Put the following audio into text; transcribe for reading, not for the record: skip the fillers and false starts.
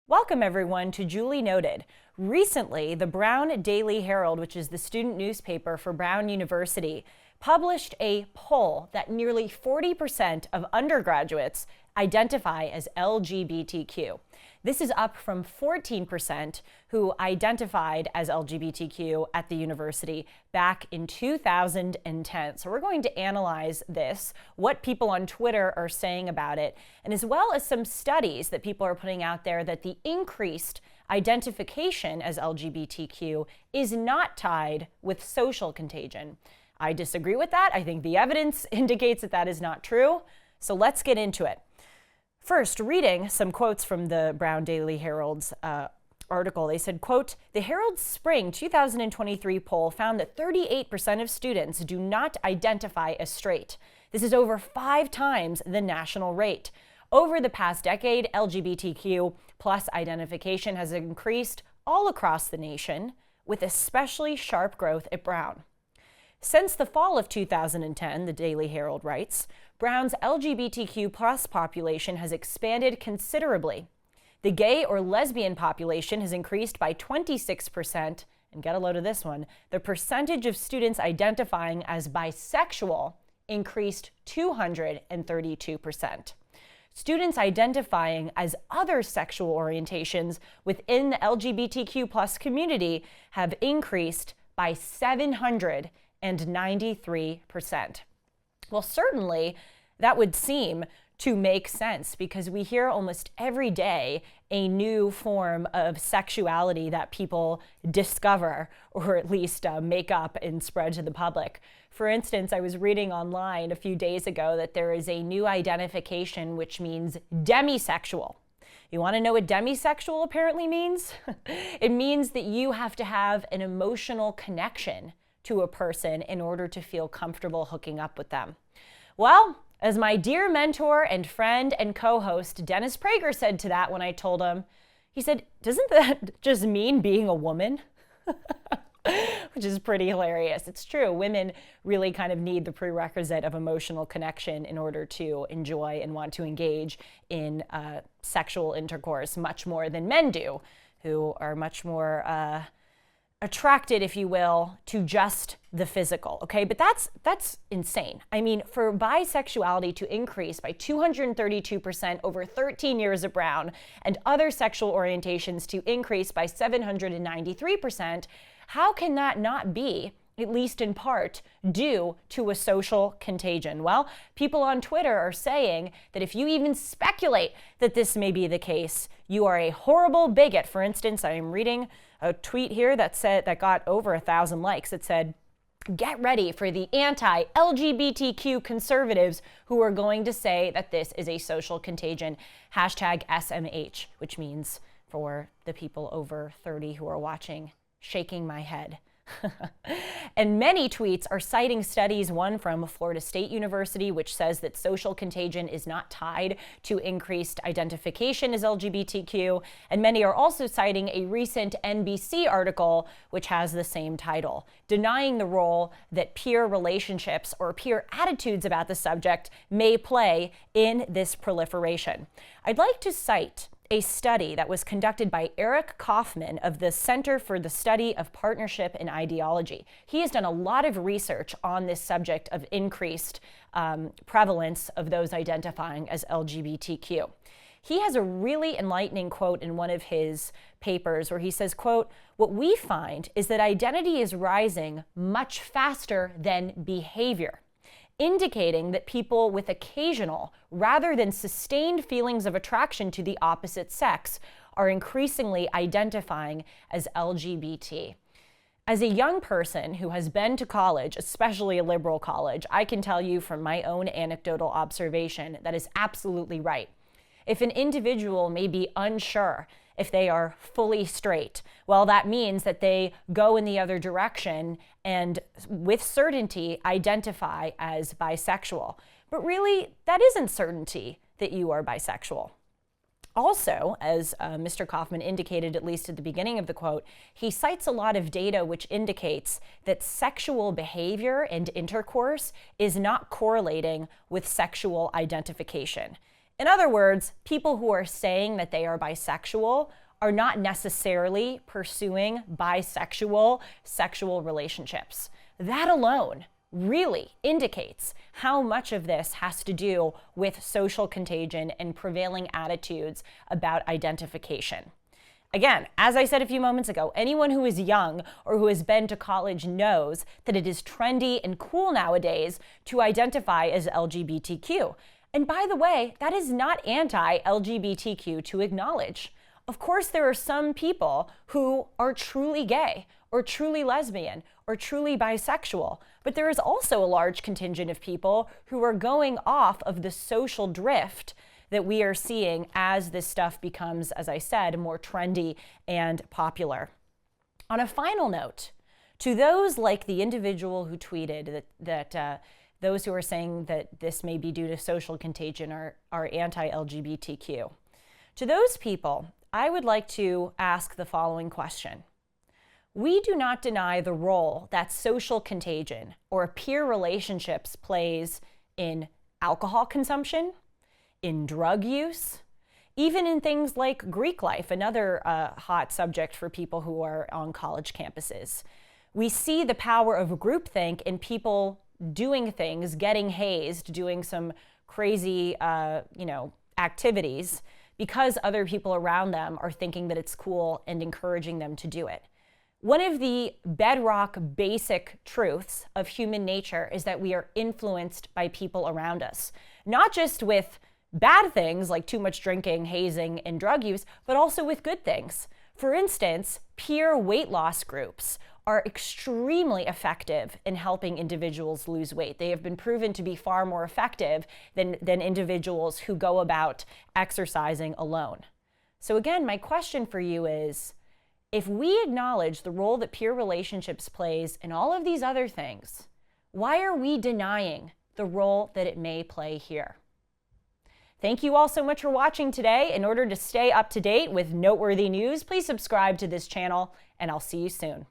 Welcome everyone to Julie Noted. Recently, the Brown Daily Herald, which is the student newspaper for Brown University, published a poll that nearly 40% of undergraduates identify as LGBTQ. This is up from 14% who identified as LGBTQ at the university back in 2010. So we're going to analyze this, what people on Twitter are saying about it, and as well as some studies that people are putting out there that the increased identification as LGBTQ is not tied with social contagion. I disagree with that. I think the evidence indicates that that is not true. So let's get into it. First, reading some quotes from the Brown Daily Herald's article, they said, quote, "The Herald's spring 2023 poll found that 38% of students do not identify as straight. This is over 5 times the national rate. Over the past decade, LGBTQ plus identification has increased all across the nation, with especially sharp growth at Brown. Since the fall of 2010, the Daily Herald writes, Brown's LGBTQ plus population has expanded considerably. The gay or lesbian population has increased by 26%, and get a load of this one, the percentage of students identifying as bisexual increased 232%. Students identifying as other sexual orientations within the LGBTQ plus community have increased by 793%. Well, certainly that would seem to make sense because we hear almost every day a new form of sexuality that people discover or at least make up and spread to the public. For instance, I was reading online a few days ago that there is a new identification which means demisexual. You want to know what demisexual apparently means? It means that you have to have an emotional connection to a person in order to feel comfortable hooking up with them. Well, as my dear mentor and friend and co-host Dennis Prager said to that when I told him, he said, "Doesn't that just mean being a woman?" Which is pretty hilarious. It's true. Women really kind of need the prerequisite of emotional connection in order to enjoy and want to engage in sexual intercourse much more than men do, who are much more attracted, if you will, to just the physical, okay? But that's insane. I mean, for bisexuality to increase by 232% over 13 years at Brown and other sexual orientations to increase by 793%, how can that not be, at least in part, due to a social contagion? Well, people on Twitter are saying that if you even speculate that this may be the case, you are a horrible bigot. For instance, I am reading a tweet here that got over 1,000 likes. It said, "Get ready for the anti-LGBTQ conservatives who are going to say that this is a social contagion. #SMH, which means for the people over 30 who are watching, shaking my head. And many tweets are citing studies, one from Florida State University, which says that social contagion is not tied to increased identification as LGBTQ. And many are also citing a recent NBC article, which has the same title, denying the role that peer relationships or peer attitudes about the subject may play in this proliferation. I'd like to cite a study that was conducted by Eric Kaufman of the Center for the Study of Partnership and Ideology. He has done a lot of research on this subject of increased prevalence of those identifying as LGBTQ. He has a really enlightening quote in one of his papers where he says, quote, "What we find is that identity is rising much faster than behavior, indicating that people with occasional rather than sustained feelings of attraction to the opposite sex are increasingly identifying as LGBT." As a young person who has been to college, especially a liberal college, I can tell you from my own anecdotal observation that is absolutely right. If an individual may be unsure if they are fully straight, well, that means that they go in the other direction and with certainty identify as bisexual. But really, that isn't certainty that you are bisexual. Also, as Mr. Kaufman indicated, at least at the beginning of the quote, he cites a lot of data which indicates that sexual behavior and intercourse is not correlating with sexual identification. In other words, people who are saying that they are bisexual are not necessarily pursuing bisexual sexual relationships. That alone really indicates how much of this has to do with social contagion and prevailing attitudes about identification. Again, as I said a few moments ago, anyone who is young or who has been to college knows that it is trendy and cool nowadays to identify as LGBTQ. And by the way, that is not anti-LGBTQ to acknowledge. Of course, there are some people who are truly gay or truly lesbian or truly bisexual, but there is also a large contingent of people who are going off of the social drift that we are seeing as this stuff becomes, as I said, more trendy and popular. On a final note, to those like the individual who tweeted that those who are saying that this may be due to social contagion are anti-LGBTQ, to those people, I would like to ask the following question. We do not deny the role that social contagion or peer relationships plays in alcohol consumption, in drug use, even in things like Greek life, another hot subject for people who are on college campuses. We see the power of groupthink in people doing things, getting hazed, doing some crazy, activities because other people around them are thinking that it's cool and encouraging them to do it. One of the bedrock basic truths of human nature is that we are influenced by people around us, not just with bad things like too much drinking, hazing, and drug use, but also with good things. For instance, peer weight loss groups are extremely effective in helping individuals lose weight. They have been proven to be far more effective than individuals who go about exercising alone. So again, my question for you is, if we acknowledge the role that peer relationships plays in all of these other things, why are we denying the role that it may play here? Thank you all so much for watching today. In order to stay up to date with noteworthy news, please subscribe to this channel, and I'll see you soon.